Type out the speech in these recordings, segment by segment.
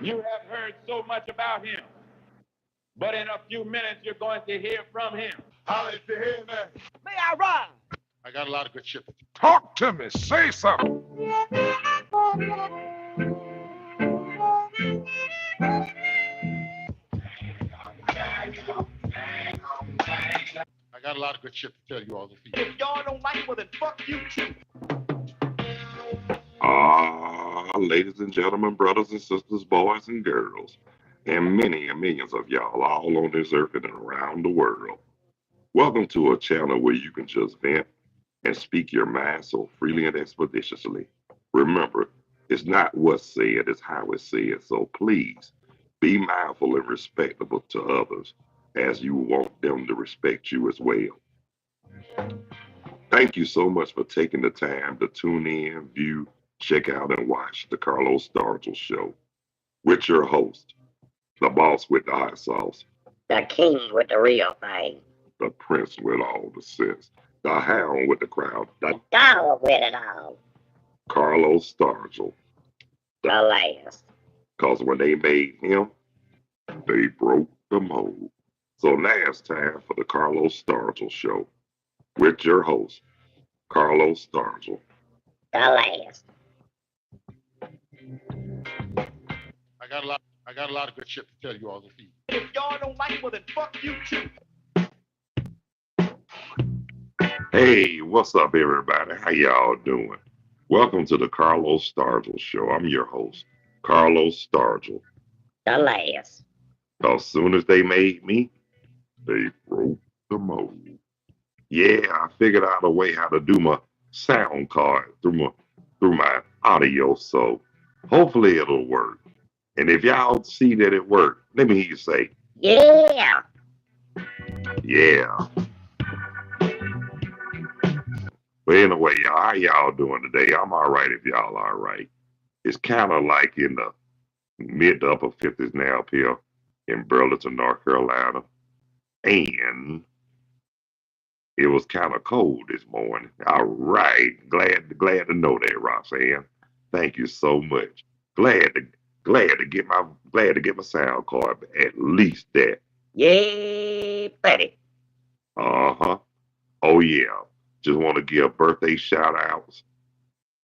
You have heard so much about him, but in a few minutes you're going to hear from him. Holla if you hear me. May I ride? I got a lot of good shit. Talk to me. Say something. I got a lot of good shit to tell you all this If y'all don't like it, well then fuck you too. Ladies and gentlemen, brothers and sisters, boys and girls, and many and millions of y'all all on this earth and around the world. Welcome to a channel where you can just vent and speak your mind so freely and expeditiously. Remember, it's not what's said, it's how it's said. So please be mindful and respectable to others as you want them to respect you as well. Thank you so much for taking the time to tune in, view, check out, and watch the Carlos Stargell Show with your host, the boss with the hot sauce, the king with the real thing, the prince with all the sense, the hound with the crowd, the dog with it all, Carlos Stargell. the last. Because when they made him, they broke the mold. So now it's time for the Carlos Stargell Show with your host, Carlos Stargell. The last. I got a lot of good shit to tell you all this evening. If y'all don't like it, well then fuck you too. Hey, what's up, everybody? How y'all doing? Welcome to the Carlos Stargell Show. I'm your host, Carlos Stargell. The last. As soon as they made me, they broke the mold. Yeah, I figured out a way how to do my sound card through my audio, so hopefully it'll work. And if y'all see that it worked, let me hear you say, Yeah. yeah. But anyway, y'all, how y'all doing today? I'm all right if y'all all right. It's kind of like in the mid to upper 50s now up here in Burlington, North Carolina. And it was kind of cold this morning. All right. Glad to know that, Roxanne. Thank you so much. Glad to get my sound card, but at least that. Yeah, buddy. Uh-huh. Oh yeah. Just want to give birthday shout outs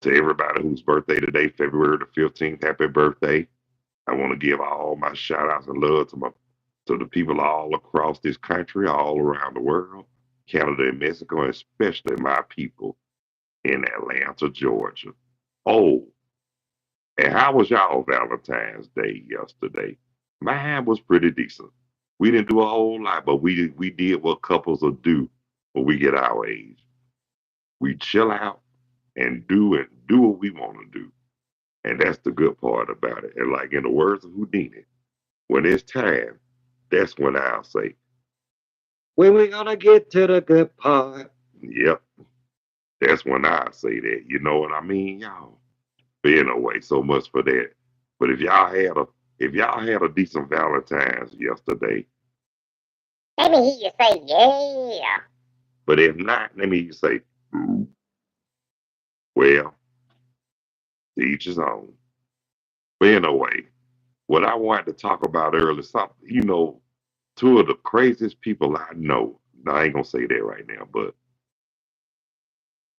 to everybody whose birthday today, February the 15th. Happy birthday. I want to give all my shout outs and love to the people all across this country, all around the world, Canada and Mexico, and especially my people in Atlanta, Georgia. Oh, and how was y'all Valentine's Day yesterday? Mine was pretty decent. We didn't do a whole lot, but we did what couples will do when we get our age. We chill out and do what we want to do. And that's the good part about it. And like in the words of Houdini, when it's time, that's when I'll say, when we gonna get to the good part? Yep. That's when I say that. You know what I mean, y'all? But anyway, so much for that. But if y'all had a decent Valentine's yesterday, Let me hear you say yeah. but if not, let me say, ooh, well, to each his own. But anyway, what I wanted to talk about earlier, something, two of the craziest people I know. Now, I ain't gonna say that right now, but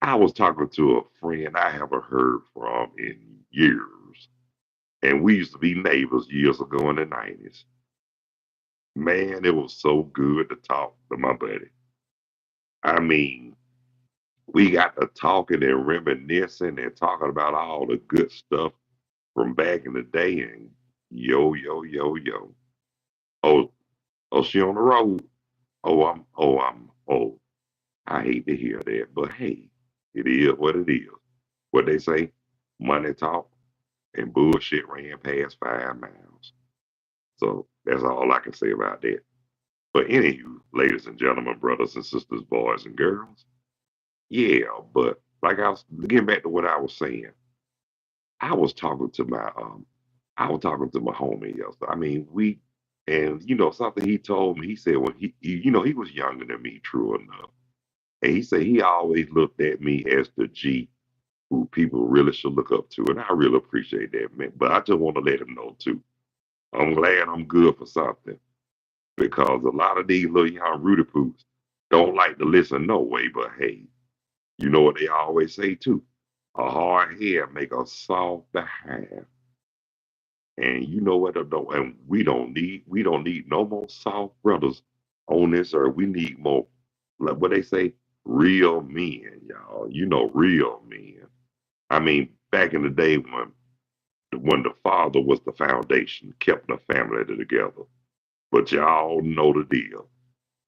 I was talking to a friend I haven't heard from in years. And we used to be neighbors years ago in the 90s. Man, it was so good to talk to my buddy. I mean, we got to talking and reminiscing and talking about all the good stuff from back in the day. And yo, yo, yo, yo. Oh, oh, she on the road. Oh, I hate to hear that, but hey, it is what it is. What they say, money talk and bullshit ran past 5 miles. So that's all I can say about that. But anywho, ladies and gentlemen, brothers and sisters, boys and girls, yeah. But like I was getting back to what I was saying, I was talking to my homie yesterday. I mean, and something he told me. He said when he was younger than me, true enough, and he said he always looked at me as the G who people really should look up to, and I really appreciate that, man. But I just want to let him know too. I'm glad I'm good for something because a lot of these little young Rudy Poops don't like to listen no way. But hey, you know what they always say too? A hard head make a soft behind. And you know what? And we don't need no more soft brothers on this earth. We need more, like what they say, real men, y'all. You know, real men. I mean, back in the day when the father was the foundation, kept the family together. But y'all know the deal.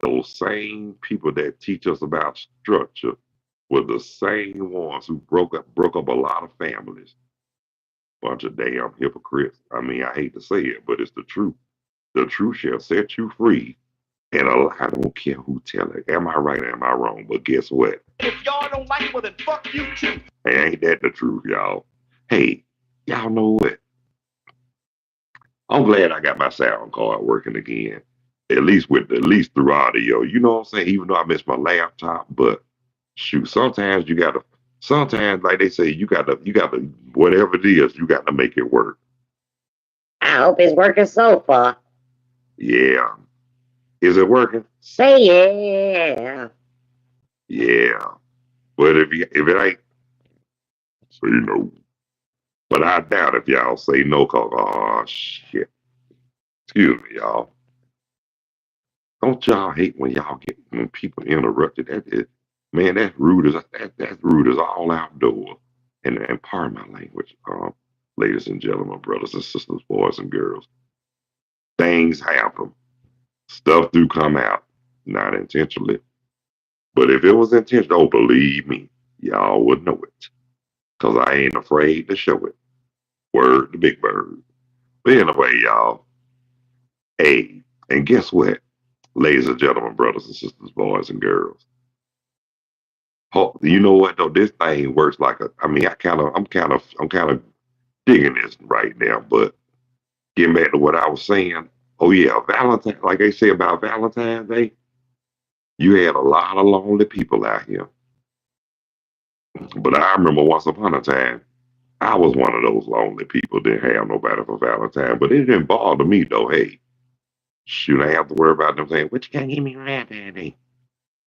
Those same people that teach us about structure were the same ones who broke up a lot of families. Bunch of damn hypocrites. I mean, I hate to say it, but it's the truth. The truth shall set you free. And a lie don't care who tell it. Am I right or am I wrong? But guess what? If y'all don't like it, well then fuck you too. Ain't that the truth, y'all? Hey, y'all know what? I'm glad I got my sound card working again. At least through audio. You know what I'm saying? Even though I miss my laptop, but shoot, sometimes like they say, you gotta whatever it is, you gotta make it work. I hope it's working so far. Yeah. Is it working? Say yeah. Yeah. But if it ain't, say no. But I doubt if y'all say no, cause oh shit. Excuse me, y'all. Don't y'all hate when people interrupted? Man, that's rude as all outdoors. And pardon my language, ladies and gentlemen, brothers and sisters, boys and girls. Things happen. Stuff do come out, not intentionally. But if it was intentional, oh, believe me, y'all would know it. Cause I ain't afraid to show it. Word to Big Bird. But anyway, y'all. Hey, and guess what? Ladies and gentlemen, brothers and sisters, boys and girls. You know what though? This thing works like I mean, I'm kind of digging this right now. But getting back to what I was saying, oh yeah, Valentine, like they say about Valentine's Day, you had a lot of lonely people out here. But I remember once upon a time, I was one of those lonely people. Didn't have nobody for Valentine, but it didn't bother me though. Hey, shoot, I ain't have to worry about them saying, "What you gonna give me for Valentine's Day?"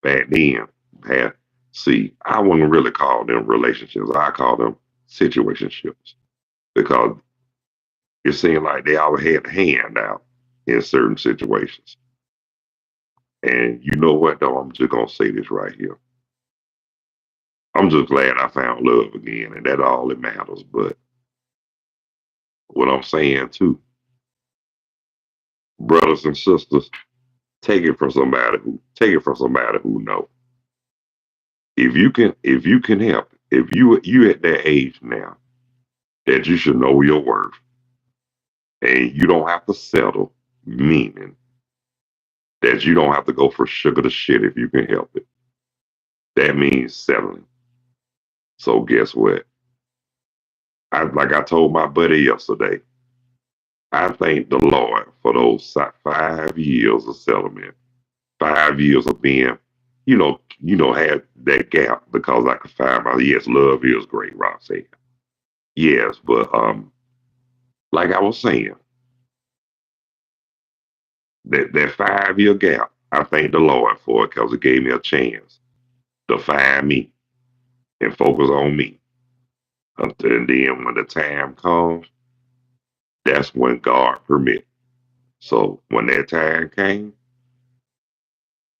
Back then, had see, I wouldn't really call them relationships. I call them situationships because it seemed like they always had a hand out in certain situations. And you know what, though? I'm just gonna say this right here. I'm just glad I found love again, and that's all that matters. But what I'm saying too, brothers and sisters, take it from somebody who know. If you can help, if you at that age now that you should know your worth, and you don't have to settle, meaning that you don't have to go for sugar to shit if you can help it. That means settling. So guess what? Like I told my buddy yesterday, I thank the Lord for those 5 years of settlement, 5 years of being, had that gap because I could find my yes, love is great, Rob said. Yes, but like I was saying, that 5 year gap, I thank the Lord for it because it gave me a chance to find me and focus on me. And then when the time comes, that's when God permit. So when that time came,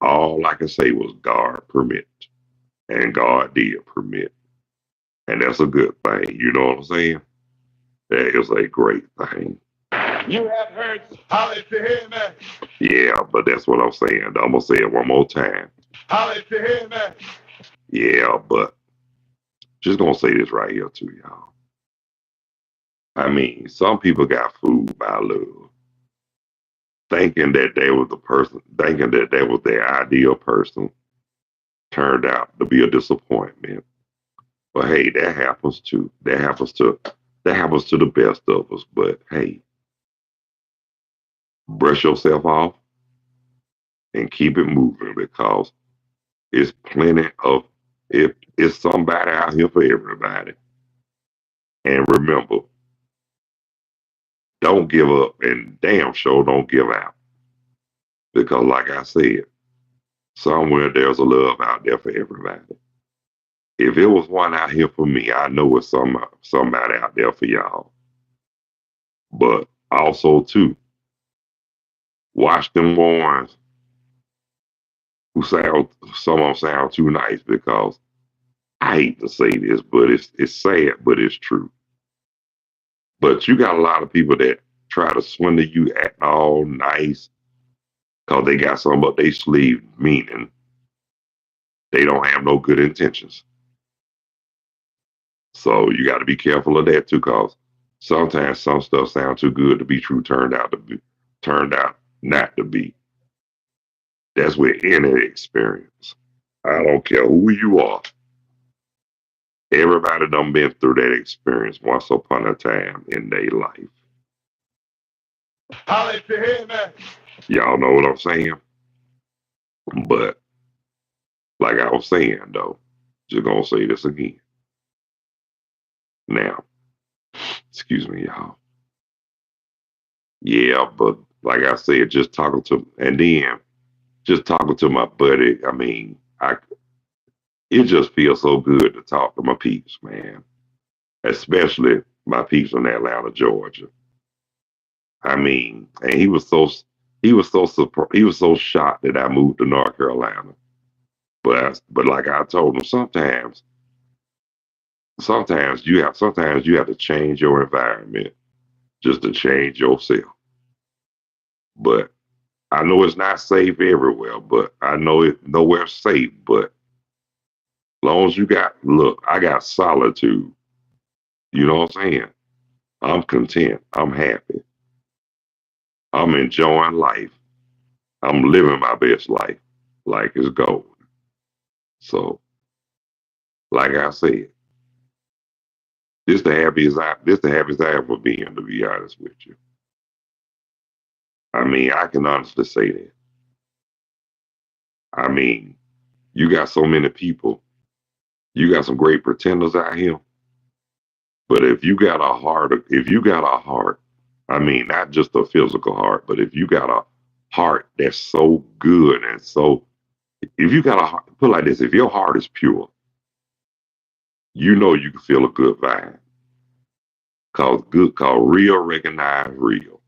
all I can say was God permit. And God did permit. And that's a good thing. You know what I'm saying? That is a great thing. You have heard. Holla if you hear me. Yeah, but that's what I'm saying. I'm gonna say it one more time. Holla if you hear me. Yeah, but just gonna say this right here too, y'all. I mean, some people got fooled by love, thinking that they was the person, thinking that they was their ideal person, turned out to be a disappointment. But hey, that happens too. That happens to the best of us. But hey, brush yourself off and keep it moving because it's plenty of it's somebody out here for everybody. And remember, don't give up, and damn sure don't give out. Because, like I said, somewhere there's a love out there for everybody. If it was one out here for me, I know it's somebody out there for y'all. But also too, watch them ones who sound some of them sound too nice because I hate to say this, but it's sad, but it's true. But you got a lot of people that try to swindle you acting all nice because they got something up their sleeve, meaning they don't have no good intentions. So you got to be careful of that too, because sometimes some stuff sounds too good to be true, turned out not to be. That's with any experience. I don't care who you are. Everybody done been through that experience once upon a time in their life. Holla at your head, man. Y'all know what I'm saying? But like I was saying though, just gonna say this again. Now, excuse me, y'all. Yeah, but like I said, just talking to my buddy. I mean, it just feels so good to talk to my peeps, man. Especially my peeps in Atlanta, Georgia. I mean, and he was so shocked that I moved to North Carolina. But like I told him, sometimes you have to change your environment just to change yourself. But I know it's not safe everywhere, but I know it nowhere safe. But long as I got solitude. You know what I'm saying? I'm content. I'm happy. I'm enjoying life. I'm living my best life, like it's gold. So, like I said, this the happiest I ever been, to be honest with you. I mean, I can honestly say that. I mean, you got so many people. You got some great pretenders out here. But if you got a heart, I mean, not just a physical heart, but if you got a heart that's so good and so, if you got a heart, put it like this, if your heart is pure, you know you can feel a good vibe. Cause real recognize real.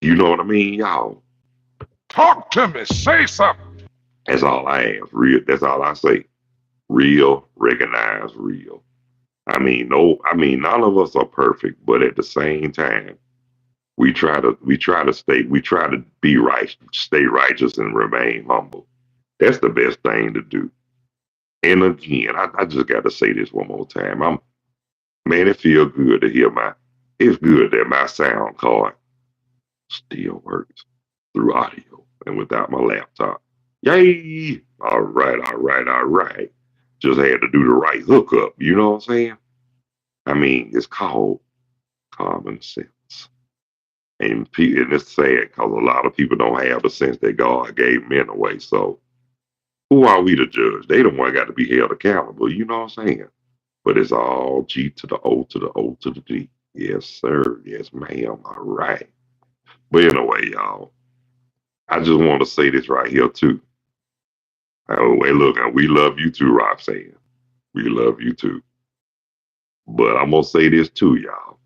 You know what I mean, y'all? Talk to me. Say something. That's all I ask. Real. That's all I say. Real recognize real. I mean, no. I mean, none of us are perfect, but at the same time, we try to be right, stay righteous, and remain humble. That's the best thing to do. And again, I just got to say this one more time. Man, it feels good to hear it's good that my sound card still works through audio and without my laptop. Yay! All right, all right, all right. Just had to do the right hookup. You know what I'm saying? I mean, it's called common sense. And it's sad because a lot of people don't have the sense that God gave men away. So who are we to judge? They the one got to be held accountable. You know what I'm saying? But it's all G to the O to the O to the D. Yes, sir. Yes, ma'am. All right. But anyway, y'all, I just want to say this right here too. Oh, wait, look, and we love you too, Roxanne. We love you too. But I'm gonna say this too, y'all.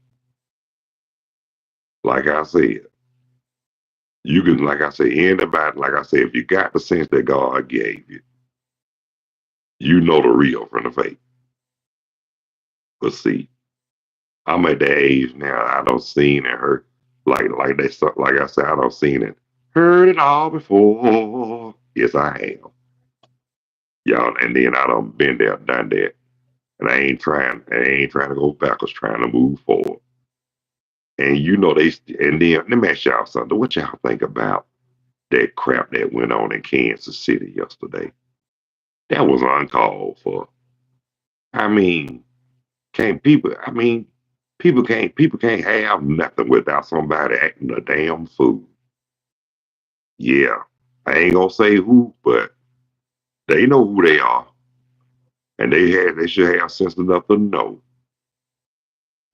Like I said, you can, like I said, anybody, like I said, if you got the sense that God gave you, you know the real from the fake. But see, I'm at the age now. I don't seen and heard like I said, I don't seen it, heard it all before. Yes, I have, y'all. And then I don't been there, done that, and I ain't trying to go backwards, trying to move forward. And you know and then let me ask y'all something. What y'all think about that crap that went on in Kansas City yesterday? That was uncalled for. I mean, can't people? I mean, people can't have nothing without somebody acting a damn fool. Yeah, I ain't gonna say who, but they know who they are, and they should have sense enough to know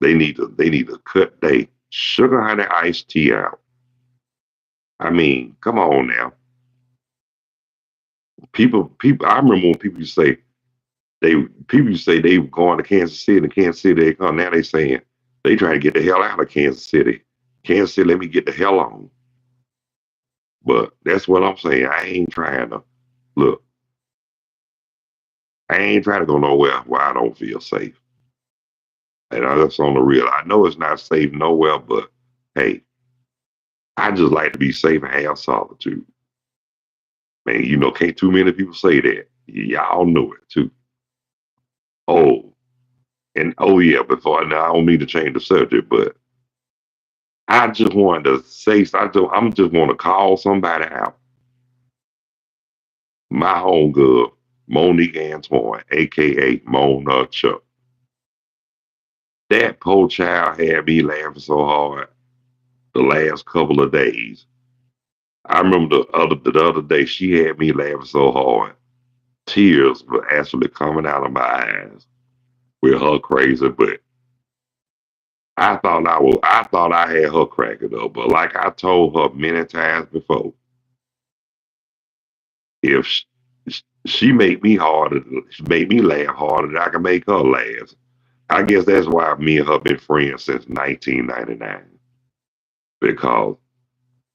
They need to cut their sugar honey iced tea out. I mean, come on now. People. I remember when people used to say they were going to Kansas City, and Kansas City they come. Now they saying they trying to get the hell out of Kansas City. Kansas City, let me get the hell on. But that's what I'm saying. I ain't trying to look. I ain't trying to go nowhere where I don't feel safe. And that's on the real. I know it's not safe nowhere, but hey, I just like to be safe and have solitude. Man, can't too many people say that. Y'all know it too. Oh, and oh yeah, before now I don't mean to change the subject, but I just wanted to say I'm just want to call somebody out. My homegirl, Monique Antoine, aka Mona Chuck. That poor child had me laughing so hard the last couple of days. I remember the other day she had me laughing so hard, tears were actually coming out of my eyes with her crazy. But I thought I had her cracking up. But like I told her many times before, if she make me harder, make me laugh harder than I can make her laugh. I guess that's why me and her been friends since 1999 because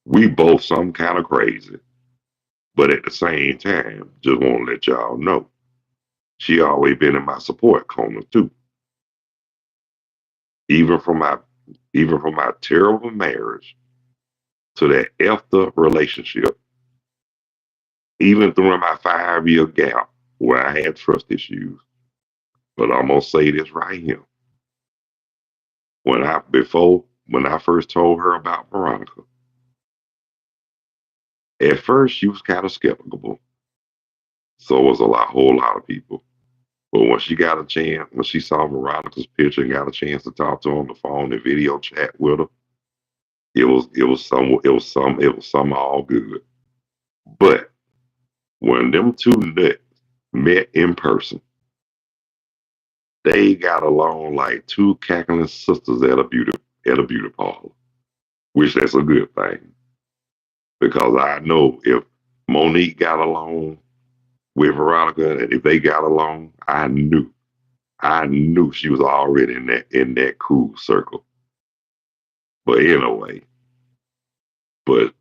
we both some kind of crazy, but at the same time, just want to let y'all know she always been in my support corner too. Even from my even from my terrible marriage to that after relationship, even through my 5 year gap where I had trust issues. But I'm gonna say this right here. When I first told her about Veronica, at first she was kind of skeptical. So was whole lot of people. But when she got a chance, when she saw Veronica's picture and got a chance to talk to her on the phone and video chat with her, it was some all good. But when them two nuts met in person, they got along like two cackling sisters at a beauty parlor, which that's a good thing because I know if Monique got along with Veronica and if they got along, I knew she was already in that cool circle. But anyway, but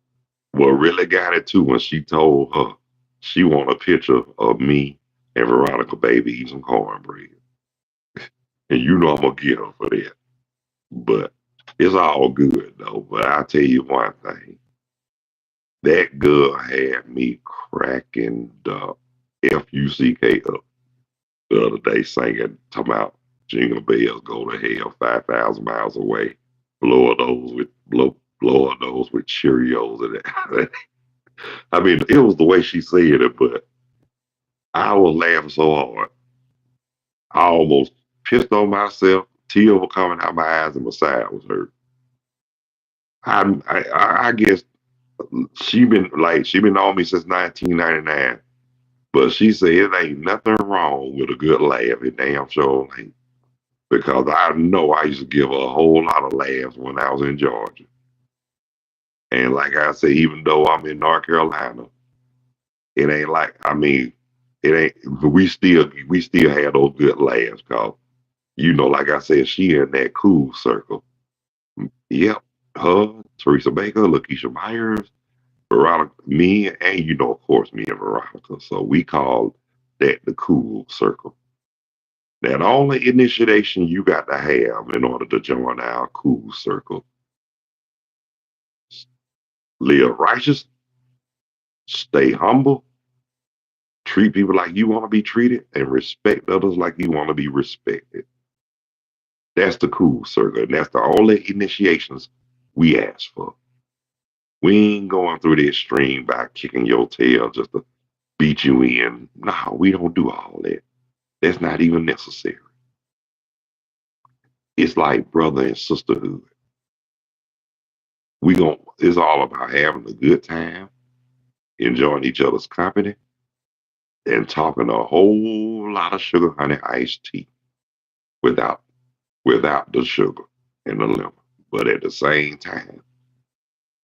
what really got it too when she told her she want a picture of me and Veronica baby eating some cornbread. And I'm gonna get her for that. But it's all good though. But I'll tell you one thing. That girl had me cracking the F-U-C-K up the other day singing, talking about jingle bells go to hell 5,000 miles away. Blow her nose with Cheerios and that. I mean, it was the way she said it, but I was laughing so hard. I almost pissed on myself. Tears were coming out my eyes and my side was hurt. I guess she been on me since 1999, but she said it ain't nothing wrong with a good laugh. It damn sure ain't because I know I used to give her a whole lot of laughs when I was in Georgia. And like I said, even though I'm in North Carolina, it ain't like I mean, it ain't. But we still had those good laughs, cause like I said, she in that cool circle. Yep, her, Teresa Baker, Lakeisha Myers, Veronica, me, and of course, me and Veronica. So we call that the cool circle. That only initiation you got to have in order to join our cool circle. Live righteous, stay humble, treat people like you want to be treated, and respect others like you want to be respected. That's the cool circle. And that's the only initiations we ask for. We ain't going through this stream by kicking your tail just to beat you in. No, we don't do all that. That's not even necessary. It's like brother and sisterhood. It's all about having a good time, enjoying each other's company, and talking a whole lot of sugar honey iced tea without without the sugar and the lemon. But at the same time,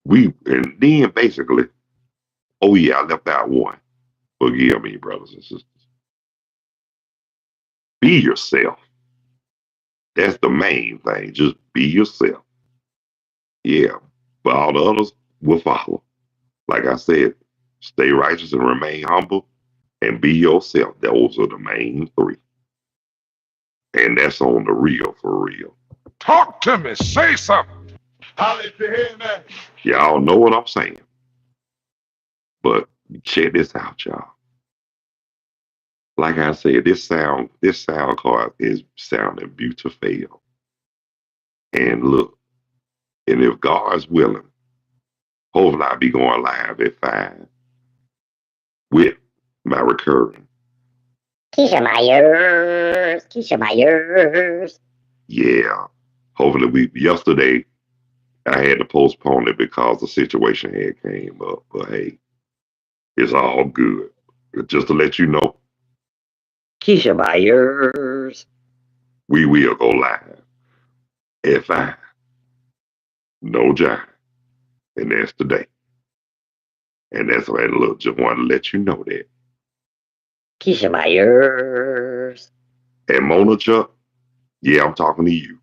and then basically, oh yeah, I left out one. Forgive me, brothers and sisters. Be yourself. That's the main thing. Just be yourself. Yeah. But all the others will follow. Like I said, stay righteous and remain humble and be yourself. Those are the main three. And that's on the real for real. Talk to me. Say something. Holla if you hear me. Y'all know what I'm saying. But check this out, y'all. Like I said, this sound card is sounding beautiful. And look, and if God's willing, hopefully I'll be going live at 5 with my recurring. Keisha Myers. Keisha Myers. Yeah. Hopefully yesterday I had to postpone it because the situation had came up. But hey, it's all good. Just to let you know, Keisha Myers. we will go live at 5. No Jive. And that's today. And that's why I just want to let you know that. Keisha Myers. And Mona Chuck, yeah, I'm talking to you.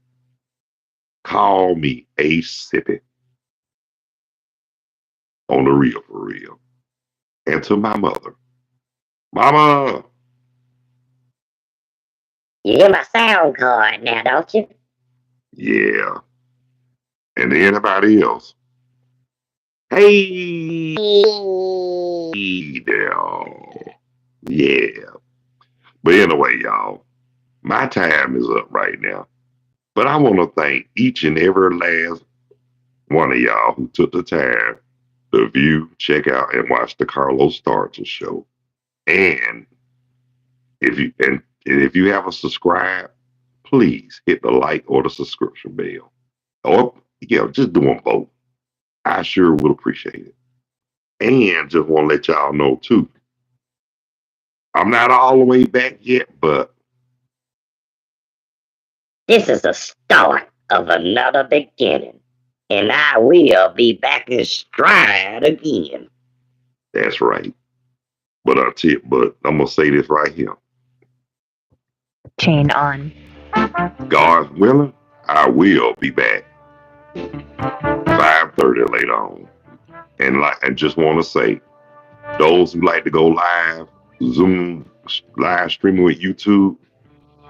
Call me a sippy on the real for real. And to my mother, Mama, You get my sound card now, don't you? yeah. And to anybody else, hey there. Yeah. But anyway, y'all, my time is up right now. But I want to thank each and every last one of y'all who took the time to view, check out, and watch the Carlos Stargell show. And if you haven't subscribed, please hit the like or the subscription bell. Or just do them both. I sure would appreciate it. And just want to let y'all know too, I'm not all the way back yet, but This is the start of another beginning. And I will be back in stride again. that's right. But I'm gonna say this right here. Chain on. God's willing, I will be back 5:30 later on. And just want to say, those who like to go live, Zoom, live streaming with YouTube,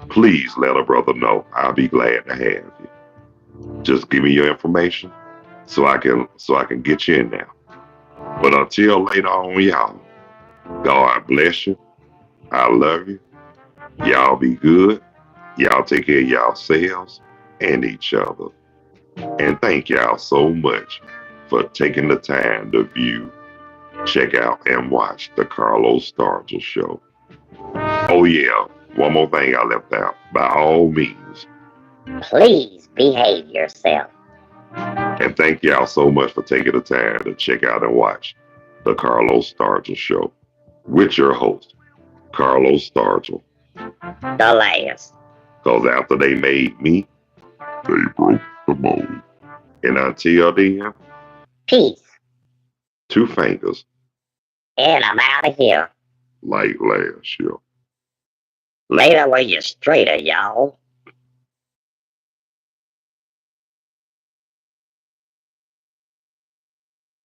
please let a brother know. I'll be glad to have you. Just give me your information so I can get you in there. But until later on, y'all, God bless you. I love you. Y'all be good. Y'all take care of yourselves and each other. And thank y'all so much for taking the time to view, check out, and watch the Carlos Stargell show. Oh yeah, one more thing I left out. By all means, Please behave yourself. and thank y'all so much for taking the time to check out and watch the Carlos Stargell show with your host, Carlos Stargell. The last. Because after they made me, they broke the mold. And until then, Peace. 2 fingers And I'm out of here. like last year. Later when you're straighter, y'all.